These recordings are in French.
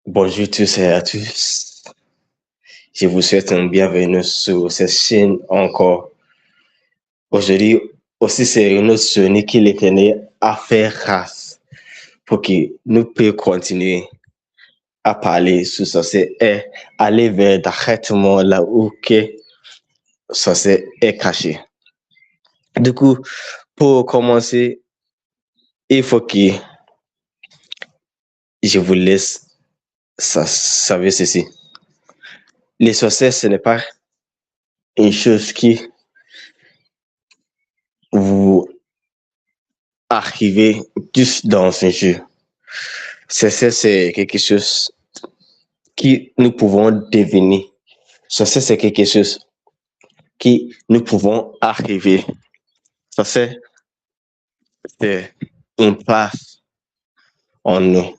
Bonjour tous et à tous. Je vous souhaite un bienvenue sur cette chaîne encore. Aujourd'hui, aussi, c'est une autre journée qui l'Éternel a fait grâce pour que nous puissions continuer à parler sur ça et aller vers directement là où que ça est caché. Du coup, pour commencer, il faut que je vous laisse savoir ceci. Les sorciers, ce n'est pas une chose qui vous arrivez juste dans un jeu. C'est quelque chose qui nous pouvons devenir. C'est quelque chose qui nous pouvons arriver. C'est une place en nous.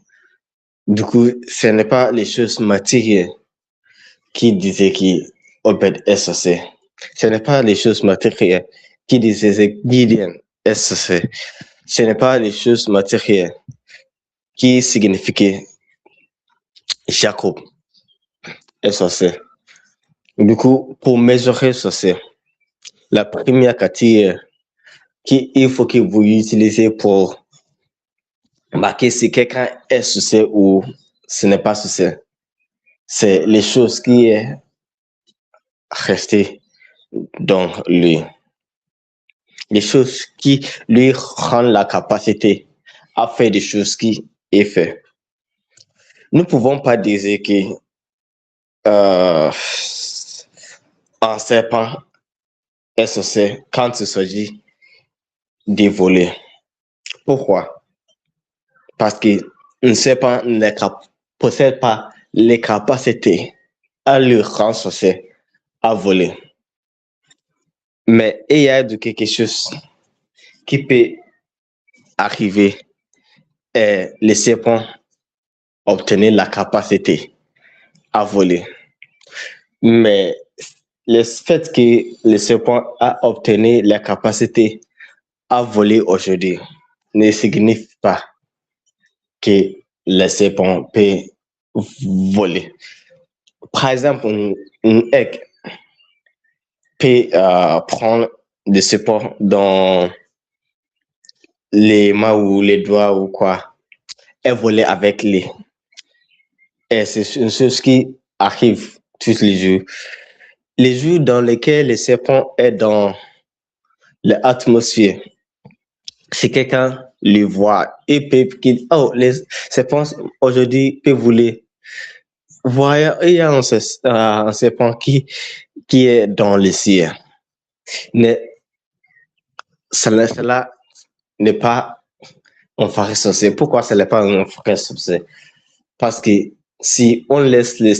Du coup, ce n'est pas les choses matérielles qui disaient qu'Obed est sorcier. Ce n'est pas les choses matérielles qui disaient que Gideon est sorcier. Ce n'est pas les choses matérielles qui signifiaient Jacob est sorcier. Du coup, pour mesurer sorcier, la première catégorie qu'il faut que vous utilisez pour marquer si quelqu'un est sorcier ou ce n'est pas sorcier, c'est les choses qui est restées dans lui. Les choses qui lui rendent la capacité à faire des choses qui est fait. Nous ne pouvons pas dire que un serpent est sorcier quand il s'agit de voler. Pourquoi? Parce que un serpent ne possède pas les capacités à lui rendre sorcier à voler. Mais il y a quelque chose qui peut arriver et le serpent obtenir la capacité à voler. Mais le fait que le serpent a obtenu la capacité à voler aujourd'hui ne signifie pas que le serpent peut voler. Par exemple, un aigle peut prendre le serpent dans les mains ou les doigts ou quoi et voler avec lui. Et c'est une chose qui arrive tous les jours. Les jours dans lesquels le serpent est dans l'atmosphère, si quelqu'un le voit et peut dire, oh, les serpents aujourd'hui peuvent voler. Voyez, il y a un serpent qui est dans le ciel. Mais cela n'est pas un frère sorcier. Pourquoi ce n'est pas un frère sorcier? Parce que si on laisse les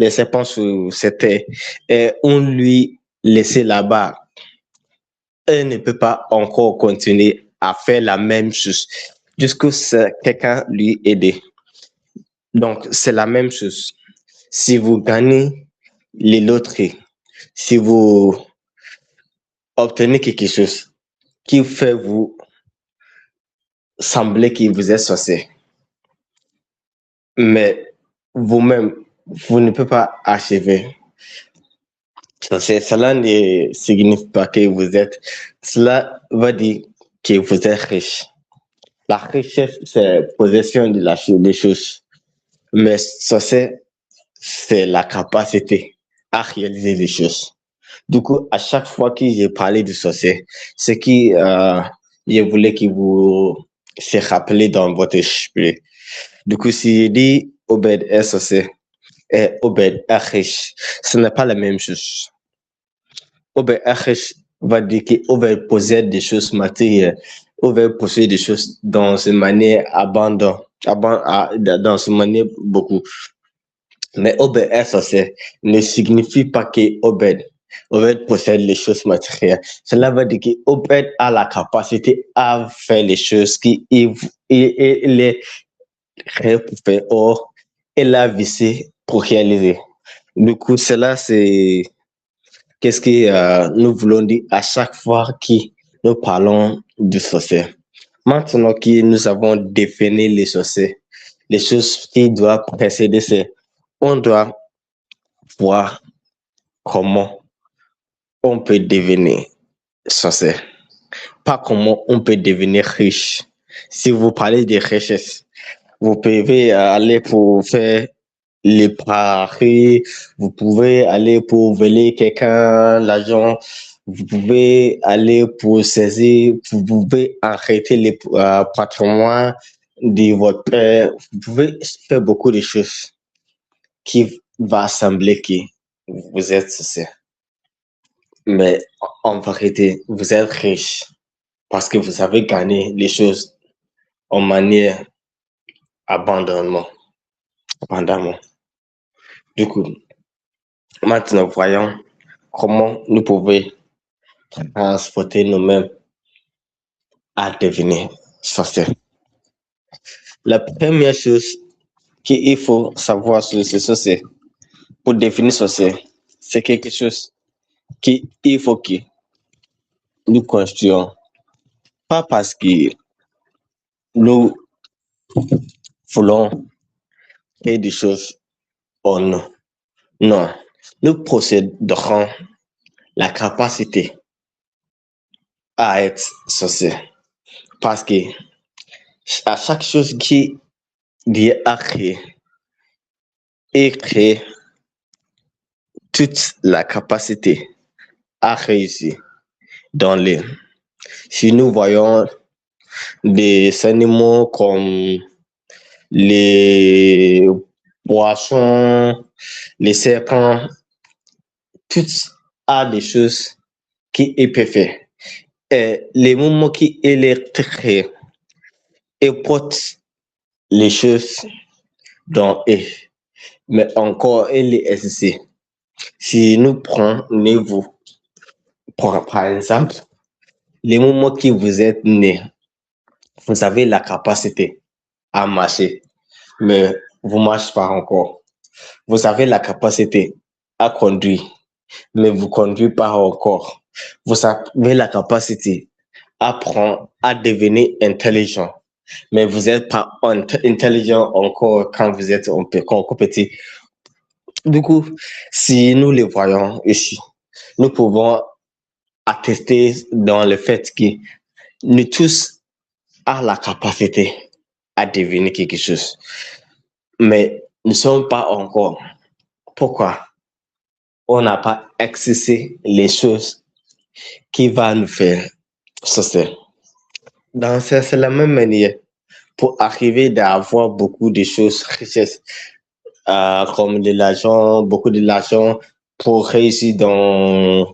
serpents sur cette terre et on lui laisse là-bas, elle ne peut pas encore continuer à faire la même chose jusqu'à ce que quelqu'un lui aide. Donc, c'est la même chose. Si vous gagnez les loteries, si vous obtenez quelque chose qui fait vous sembler que vous êtes sorcier, mais vous-même, vous ne pouvez pas achever. Cela ne signifie pas que vous êtes. Cela veut dire que vous êtes riche. La richesse, c'est possession des choses. Mais ça, c'est la capacité à réaliser les choses. Du coup, à chaque fois que j'ai parlé du sorcier, c'est que je voulais que vous se rappelez dans votre esprit. Du coup, si je dis Obed est sorcier et Obed est riche, ce n'est pas la même chose. Obed est riche va dire qu'Obed possède des choses matérielles. Obed possède des choses dans une manière abondante, dans une manière beaucoup. Mais Obed est sorcier ne signifie pas que Obed possède les choses matérielles. Cela veut dire qu'Obed a la capacité à faire les choses qu'il est créé pour faire or il a vissé pour réaliser. Du coup, cela c'est qu'est-ce que nous voulons dire à chaque fois que nous parlons du sorcier. Maintenant que nous avons défini les sorciers, les choses qui doivent précéder, c'est on doit voir comment on peut devenir sorcier, pas comment on peut devenir riche. Si vous parlez de richesse, vous pouvez aller pour faire les paris, vous pouvez aller pour voler quelqu'un l'argent, vous pouvez aller pour saisir, vous pouvez arrêter les patrimoines de votre père, vous pouvez faire beaucoup de choses qui va sembler que vous êtes sorcier. Mais en vérité, vous êtes riche parce que vous avez gagné les choses en manière abandamment. Du coup, maintenant, voyons comment nous pouvons transporter nous-mêmes à devenir sorciers. La première chose qu'il faut savoir sur ces sorciers, pour devenir sorcier, c'est quelque chose qu'il faut que nous construisons. Pas parce que nous voulons faire des choses en nous. Non, nous posséderons la capacité à être sorcier. Parce que à chaque chose qui Dieu a créé et créé toute la capacité à réussir dans les. Si nous voyons des animaux comme les poissons, les serpents, toutes a des choses qui peuvent faire. Et les moments qui électriques et portent les choses dans eux, mais encore elle est ici. Si nous prenons, par exemple, les moments que vous êtes né, vous avez la capacité à marcher, mais vous ne marchez pas encore. Vous avez la capacité à conduire, mais vous ne conduisez pas encore. Vous avez la capacité à apprendre à devenir intelligent, mais vous n'êtes pas intelligent encore quand vous êtes encore petit. Du coup, si nous les voyons ici, nous pouvons attester dans le fait que nous tous avons la capacité à devenir quelque chose, mais nous ne sommes pas encore. Pourquoi? On n'a pas exercé les choses qui vont nous faire sortir. C'est la même manière pour arriver d'avoir beaucoup de choses, richesses, comme de l'argent, beaucoup de l'argent pour réussir dans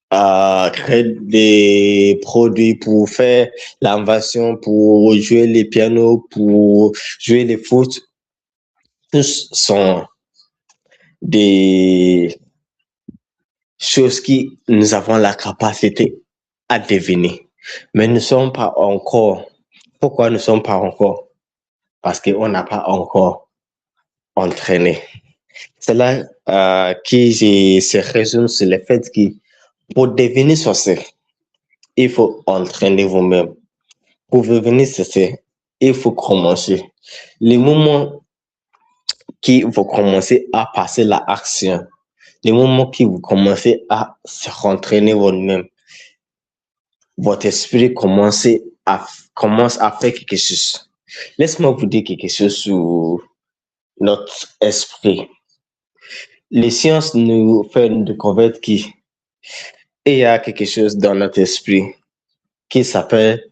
créer des produits pour faire l'invention, pour jouer les pianos, pour jouer les foot. Tous sont des choses qui nous avons la capacité à devenir. Mais nous ne sommes pas encore. Pourquoi nous ne sommes pas encore? Parce qu'on n'a pas encore entraîné. C'est là que se résume sur le fait que pour devenir sorcier, il faut entraîner vous-même. Pour devenir sorcier, il faut commencer. Les moments qui vous commencez à passer l'action, les moments qui vous commencez à se entraîner vous-même, votre esprit commence à faire quelque chose. Laisse-moi vous dire quelque chose sur notre esprit. Les sciences nous font découvrir qu'il y a quelque chose dans notre esprit qui s'appelle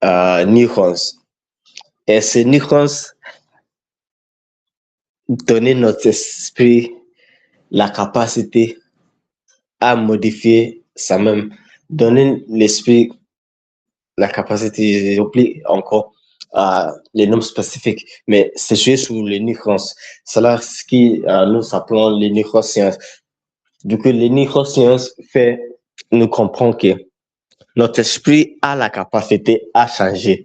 neurones. Et ces neurones donnent notre esprit la capacité à modifier ça même, donner l'esprit la capacité, j'oublie encore les noms spécifiques, mais c'est joué sur les neurones. C'est là ce que nous appelons les neurosciences. Du coup, les neurosciences fait nous comprendre que notre esprit a la capacité à changer.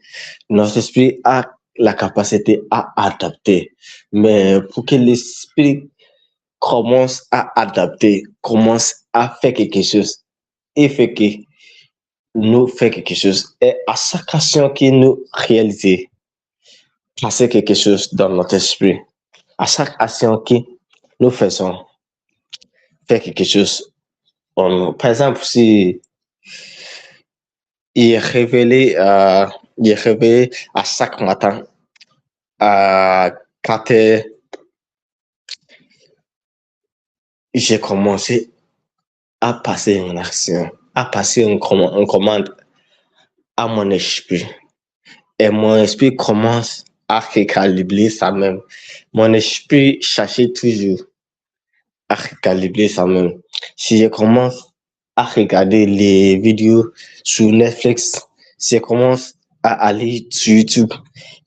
Notre esprit a la capacité à adapter. Mais pour que l'esprit commence à adapter, commence à faire quelque chose, il fait que nous fait quelque chose. Et à chaque action que nous réalisons, passer quelque chose dans notre esprit. À chaque action que nous faisons, faire quelque chose en nous. Par exemple, si il est révélé à chaque matin à 4 heures, j'ai commencé à passer une action, à passer une commande à mon esprit. Et mon esprit commence à recalibrer ça même. Mon esprit cherchait toujours à recalibrer ça même. Si je commence à regarder les vidéos sur Netflix, si je commence à aller sur YouTube,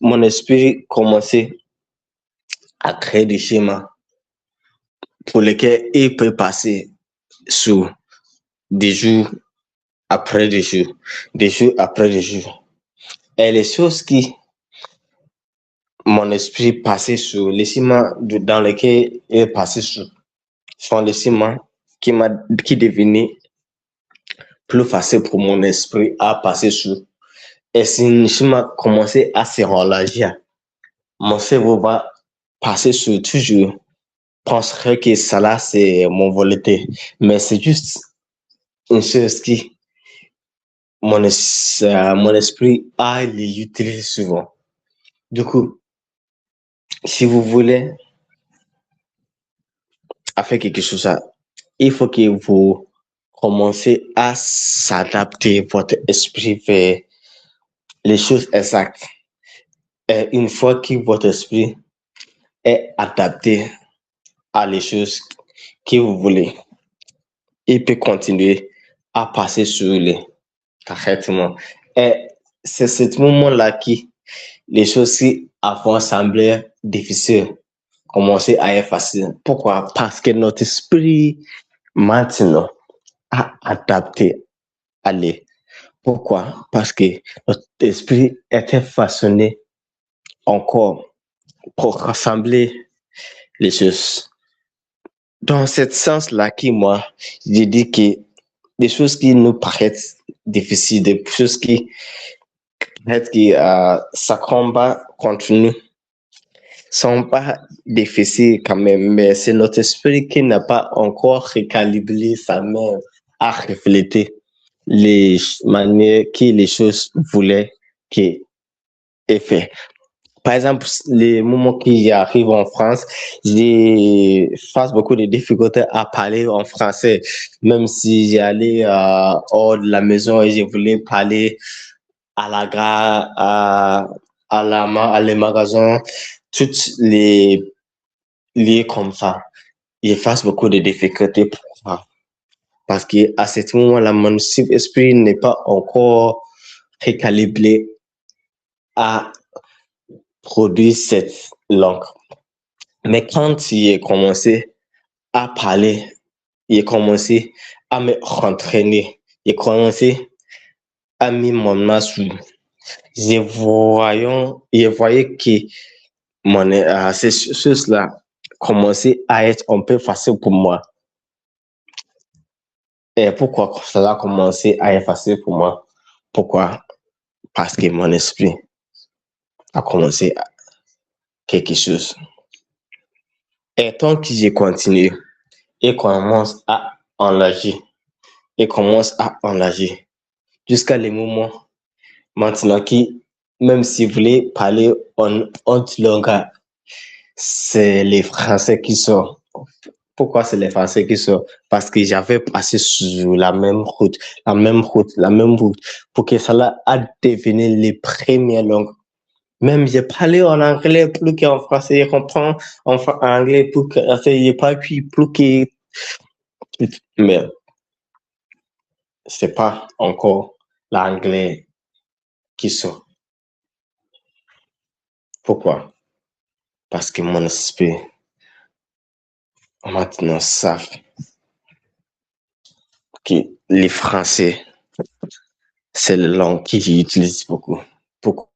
mon esprit commençait à créer des schémas pour lesquels il peut passer sur des jours après des jours après des jours. Et les choses qui mon esprit passait sur les schémas dans lesquels il est passé sur sont les schémas qui devenaient plus facile pour mon esprit à passer sur. Et si le schéma commençait à se relâcher, mon cerveau va passer sur toujours, penserait que ça là c'est mon volonté. Mais c'est juste une chose qui mon esprit a l'utilise souvent. Du coup, si vous voulez faire quelque chose, il faut que vous commencez à s'adapter votre esprit vers les choses exactes. Et une fois que votre esprit est adapté à les choses que vous voulez, il peut continuer à passer sur les correctement. Et c'est ce moment-là qui les choses qui avant semblaient difficiles commencer à être faciles. Pourquoi? Parce que notre esprit maintenant a adapté à les. Pourquoi? Parce que notre esprit était façonné encore pour rassembler les choses. Dans ce sens-là, moi, j'ai dit que des choses qui nous paraissent difficiles, des choses qui ça combat contre nous, sont pas difficiles quand même, mais c'est notre esprit qui n'a pas encore recalibré sa main à refléter les manières que les choses voulaient qu'il ait fait. Par exemple, les moments qui arrivent en France, j'ai face beaucoup de difficultés à parler en français, même si j'allais hors de la maison et je voulais parler à la gare, à les magasins, toutes les liés comme ça. Je face beaucoup de difficultés pour ça. Parce que à ce moment-là, mon esprit n'est pas encore recalibré à produire cette langue. Mais quand j'ai commencé à parler, j'ai commencé à me rentraîner, j'ai commencé à mettre mon main sur. Je voyais que ces choses-là commençaient à être un peu facile pour moi. Et pourquoi cela a commencé à être facile pour moi? Pourquoi? Parce que mon esprit a commencé à quelque chose. Et tant que j'ai continué, il commence à enlargir. Il commence à enlargir. Jusqu'à les moments maintenant qui, même si vous voulez parler en autre langue, c'est les Français qui sont. Pourquoi c'est les Français qui sont? Parce que j'avais passé sur la même route, pour que cela a devenu les premières langues. Même j'ai parlé en anglais plus qu'en français, je comprends en anglais plus que, j'ai pas plus que, mais c'est pas encore l'anglais qui sort. Pourquoi? Parce que mon esprit maintenant savent que les Français, c'est la langue qu'ils utilisent beaucoup. Pourquoi?